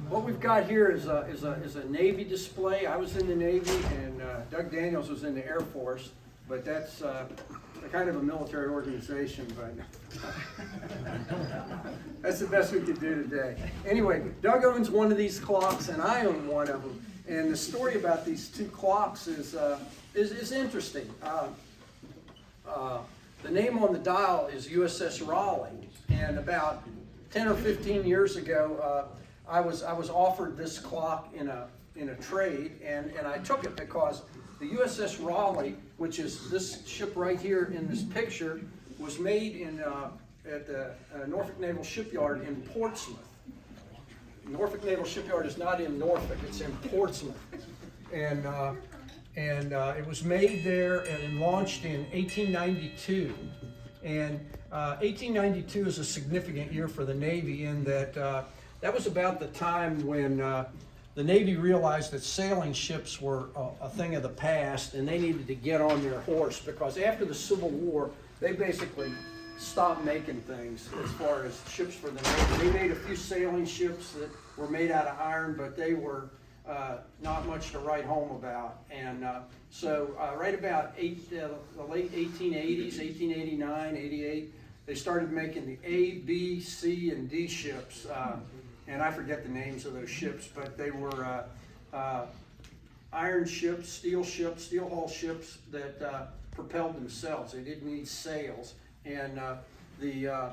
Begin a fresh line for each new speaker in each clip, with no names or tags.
What we've got here is a Navy display. I was in the Navy, and Doug Daniels was in the Air Force, but that's kind of a military organization, but that's the best we could do today. Anyway, Doug owns one of these clocks, and I own one of them. And the story about these two clocks is interesting. The name on the dial is USS Raleigh, and about 10 or 15 years ago, I was offered this clock in a trade, and I took it because the USS Raleigh, which is this ship right here in this picture, was made at the Norfolk Naval Shipyard in Portsmouth. Norfolk Naval Shipyard is not in Norfolk; it's in Portsmouth, and it was made there and launched in 1892. And 1892 is a significant year for the Navy in that that was about the time when the Navy realized that sailing ships were a thing of the past, and they needed to get on their horse, because after the Civil War, they basically stopped making things as far as ships for the Navy. They made a few sailing ships that were made out of iron, but they were not much to write home about. And so right about the late 1880s, 1889, 88, they started making the A, B, C, and D ships. And I forget the names of those ships, but they were iron ships, steel hull ships that propelled themselves. They didn't need sails. And the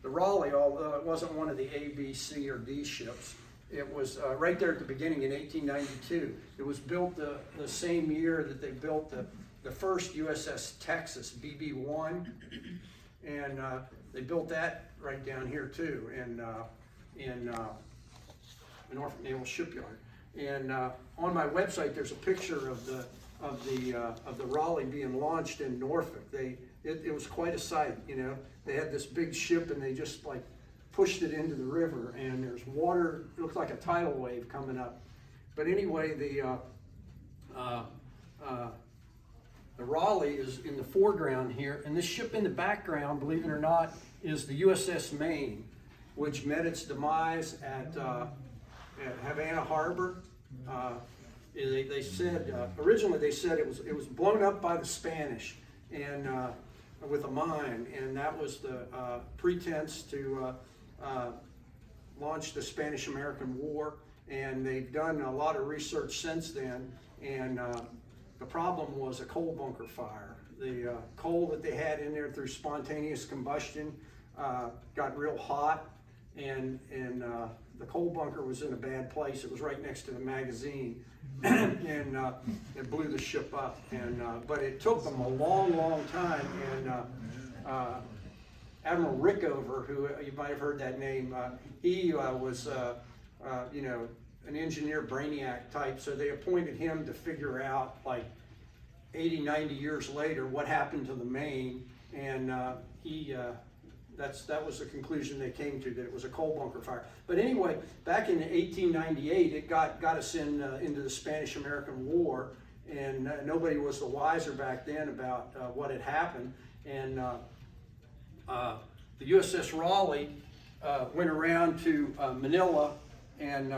Raleigh, although it wasn't one of the A, B, C, or D ships, it was right there at the beginning in 1892. It was built the same year that they built the first USS Texas, BB-1, and they built that right down here too, in Norfolk Naval Shipyard. And on my website, there's a picture of the Raleigh being launched in Norfolk. It was quite a sight, you know. They had this big ship, and they just like pushed it into the river, and there's water. It looks like a tidal wave coming up. But anyway, the Raleigh is in the foreground here, and this ship in the background, believe it or not, is the USS Maine, which met its demise at Havana Harbor. They said originally they said it was blown up by the Spanish and with a mine, and that was the pretense to launch the Spanish-American War. And they've done a lot of research since then, and the problem was a coal bunker fire. The coal that they had in there through spontaneous combustion got real hot, and the coal bunker was in a bad place. It was right next to the magazine, and it blew the ship up. And but it took them a long time. And Admiral Rickover, who you might have heard that name, he was you know, an engineer brainiac type. So they appointed him to figure out, like 80, 90 years later, what happened to the Maine, and that was the conclusion they came to, that it was a coal bunker fire. But anyway, back in 1898, it got us into the Spanish-American War, and nobody was the wiser back then about what had happened. And the USS Raleigh went around to Manila, and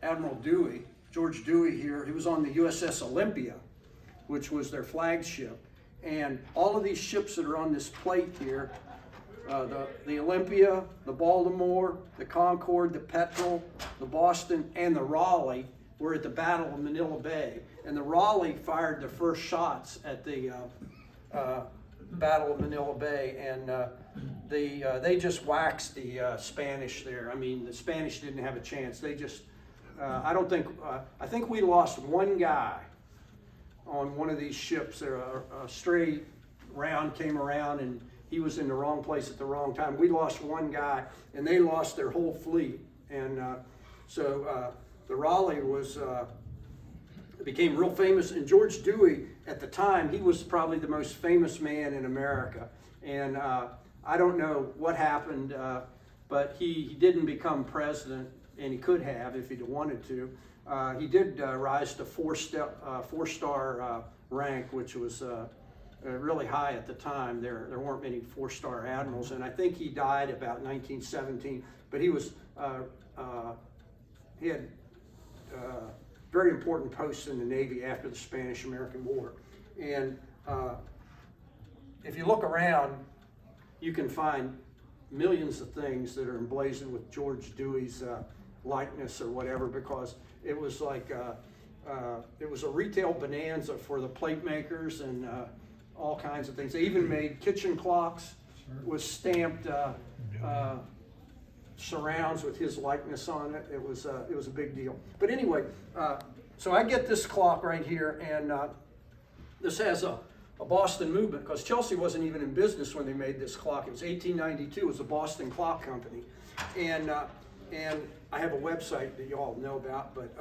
Admiral Dewey, George Dewey here, he was on the USS Olympia, which was their flagship. And all of these ships that are on this plate here, the Olympia, the Baltimore, the Concord, the Petrel, the Boston, and the Raleigh were at the Battle of Manila Bay. And the Raleigh fired the first shots at the Battle of Manila Bay, and they just waxed the Spanish there. I mean, the Spanish didn't have a chance. They just, I think we lost one guy on one of these ships. There, a stray round came around, and he was in the wrong place at the wrong time. We lost one guy, and they lost their whole fleet. And so the Raleigh became real famous. And George Dewey, at the time, he was probably the most famous man in America. And I don't know what happened, but he didn't become president, and he could have if he'd wanted to. He did rise to four-star rank, which was really high at the time. There weren't many four-star admirals, and I think he died about 1917. But he was he had very important posts in the Navy after the Spanish-American War. And if you look around, you can find millions of things that are emblazoned with George Dewey's likeness or whatever, because it was like, it was a retail bonanza for the plate makers and all kinds of things. They even made kitchen clocks with stamped surrounds with his likeness on it. It was a big deal. But anyway, so I get this clock right here, and this has a Boston movement, because Chelsea wasn't even in business when they made this clock. It was 1892. It was the Boston Clock Company, and I have a website that you all know about. But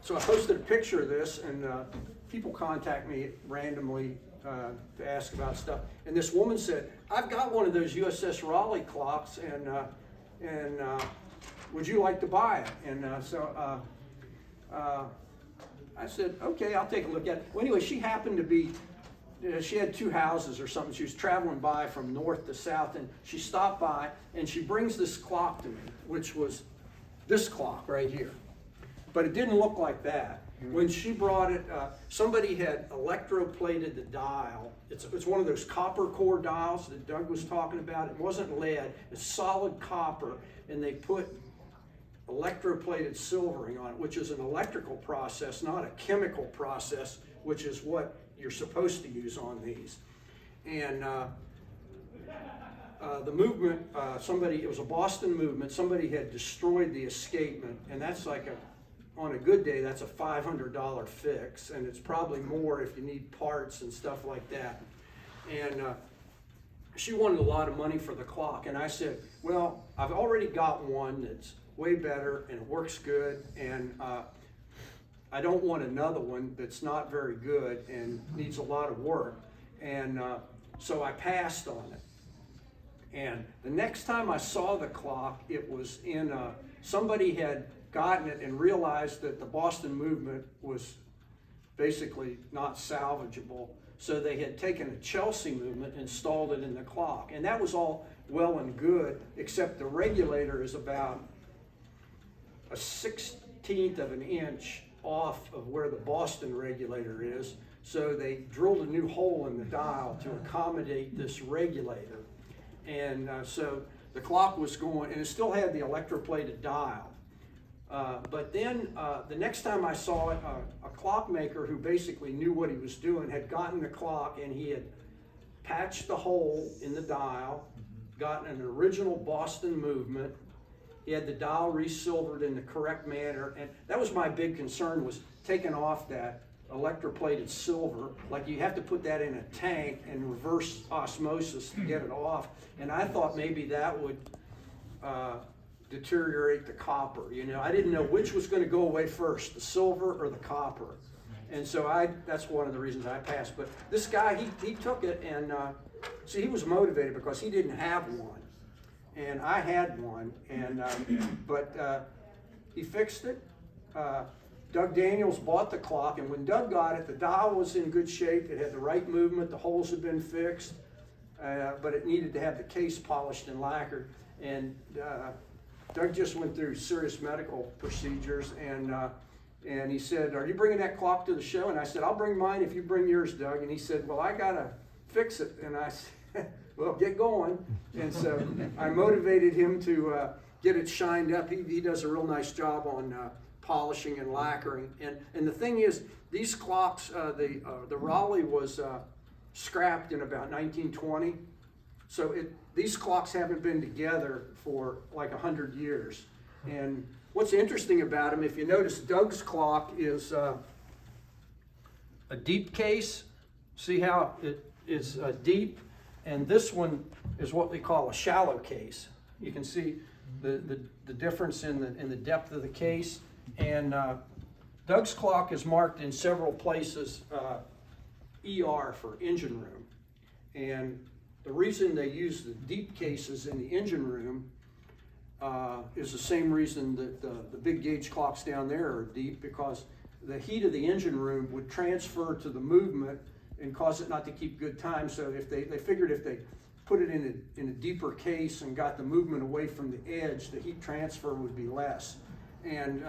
so I posted a picture of this, and people contact me randomly to ask about stuff. And this woman said, "I've got one of those USS Raleigh clocks, and would you like to buy it?" And so I said, "Okay, I'll take a look at it." Well, anyway, she happened to be, she had two houses or something. She was traveling by from north to south, and she stopped by, and she brings this clock to me, which was this clock right here. But it didn't look like that. When she brought it, somebody had electroplated the dial. It's one of those copper core dials that Doug was talking about. It wasn't lead, it's solid copper, and they put electroplated silvering on it, which is an electrical process, not a chemical process, which is what you're supposed to use on these. And the movement, it was a Boston movement, somebody had destroyed the escapement, and that's like on a good day, that's a $500 fix, and it's probably more if you need parts and stuff like that. And she wanted a lot of money for the clock, and I said, well, I've already got one that's way better and it works good, and I don't want another one that's not very good and needs a lot of work. And so I passed on it. And the next time I saw the clock, it was in somebody had gotten it and realized that the Boston movement was basically not salvageable. So they had taken a Chelsea movement and installed it in the clock. And that was all well and good, except the regulator is about a 1/16 of an inch off of where the Boston regulator is. So they drilled a new hole in the dial to accommodate this regulator. And so the clock was going, and it still had the electroplated dial. But then the next time I saw it, a clockmaker who basically knew what he was doing had gotten the clock, and he had patched the hole in the dial, gotten an original Boston movement. He had the dial resilvered in the correct manner, and that was my big concern, was taking off that electroplated silver. Like, you have to put that in a tank and reverse osmosis to get it off. And I thought maybe that would deteriorate the copper. You know, I didn't know which was going to go away first, the silver or the copper. And so that's one of the reasons I passed. But this guy, he took it, and see, he was motivated because he didn't have one, and I had one, and but he fixed it. Doug Daniels bought the clock, and when Doug got it, the dial was in good shape. It had the right movement, the holes had been fixed, but it needed to have the case polished and lacquered. And Doug just went through serious medical procedures, and he said, "Are you bringing that clock to the show?" And I said, "I'll bring mine if you bring yours, Doug." And he said, "Well, I gotta fix it." And I said, "Well, get going." And so I motivated him to get it shined up. He does a real nice job on polishing and lacquering. And the thing is, these clocks, the Raleigh was scrapped in about 1920. So these clocks haven't been together for like 100 years. And what's interesting about them, if you notice, Doug's clock is a deep case. See how it is deep? And this one is what we call a shallow case. You can see the difference in the depth of the case. And Doug's clock is marked in several places ER for engine room. And the reason they use the deep cases in the engine room is the same reason that the big gauge clocks down there are deep, because the heat of the engine room would transfer to the movement and cause it not to keep good time. So if they figured if they put it in a deeper case and got the movement away from the edge, the heat transfer would be less. And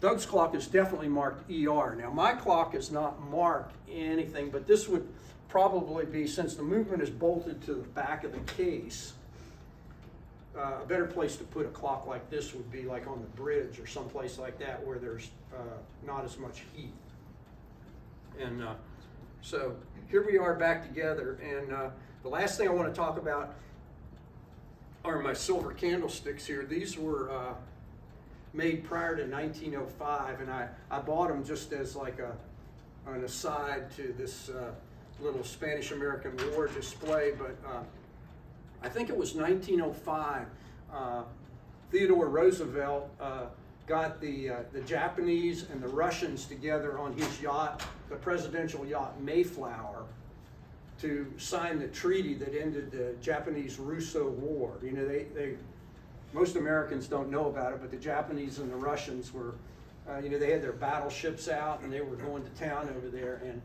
Doug's clock is definitely marked ER. Now, my clock is not marked anything, but this would probably be, since the movement is bolted to the back of the case, a better place to put a clock like this would be like on the bridge or someplace like that where there's not as much heat. And so here we are back together, and the last thing I want to talk about are my silver candlesticks here. These were made prior to 1905, and I bought them just as like an aside to this little Spanish-American War display, but I think it was 1905, Theodore Roosevelt got the Japanese and the Russians together on his yacht, the presidential yacht Mayflower, to sign the treaty that ended the Japanese-Russo War. You know, most Americans don't know about it, but the Japanese and the Russians were, you know, they had their battleships out and they were going to town over there. And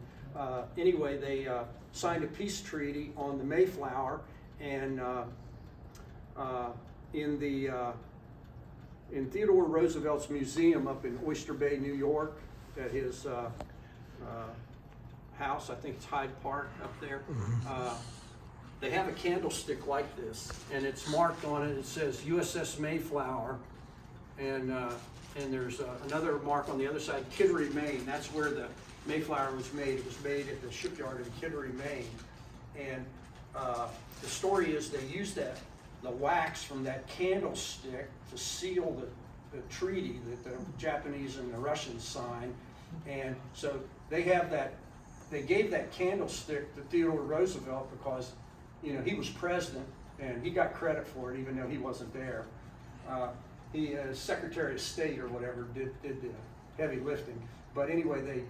anyway, they signed a peace treaty on the Mayflower, and in Theodore Roosevelt's museum up in Oyster Bay, New York, at his house, I think it's Hyde Park up there, they have a candlestick like this, and it's marked on it. It says USS Mayflower, and there's another mark on the other side, Kittery, Maine. That's where the Mayflower was made. It was made at the shipyard in Kittery, Maine. And the story is they used the wax from that candlestick to seal the treaty that the Japanese and the Russians signed. And so they have that. They gave that candlestick to Theodore Roosevelt because, you know, he was president and he got credit for it even though he wasn't there. He, as Secretary of State or whatever, did the heavy lifting. But anyway, they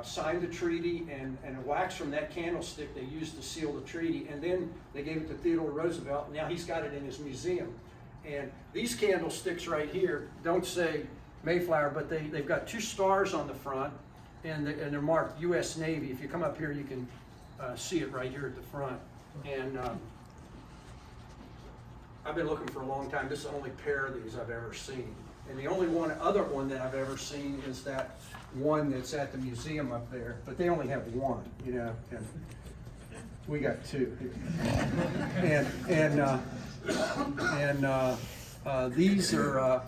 signed the treaty, and the wax from that candlestick they used to seal the treaty, and then they gave it to Theodore Roosevelt. Now he's got it in his museum. And these candlesticks right here don't say Mayflower, but they've got 2 stars on the front, and they're marked U.S. Navy. If you come up here, you can see it right here at the front. And I've been looking for a long time. This is the only pair of these I've ever seen. And the only other one that I've ever seen is that one that's at the museum up there. But they only have one, you know, and we got 2. These are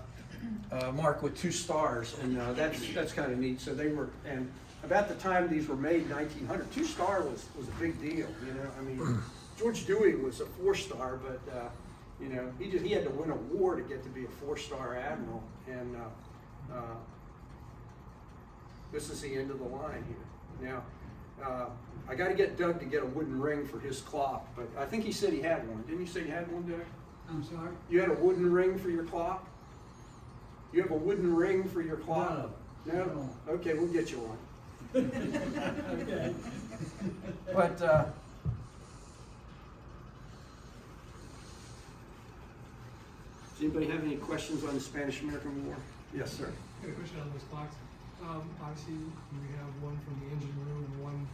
marked with 2 stars, and that's kind of neat. So they were, and about the time these were made, 1900, 2-star was a big deal. You know, I mean, George Dewey was a 4-star, but you know, he had to win a war to get to be a 4-star admiral, and this is the end of the line here. Now, I got to get Doug to get a wooden ring for his clock, but I think he said he had one. Didn't you say you had one, Doug?
I'm sorry?
You had a wooden ring for your clock? You have a wooden ring for your clock? No? Okay, we'll get you one.
Okay.
But does anybody have any questions on the Spanish-American War? Yes, sir.
I got a question on those clocks. Obviously, we have one from the engine room and one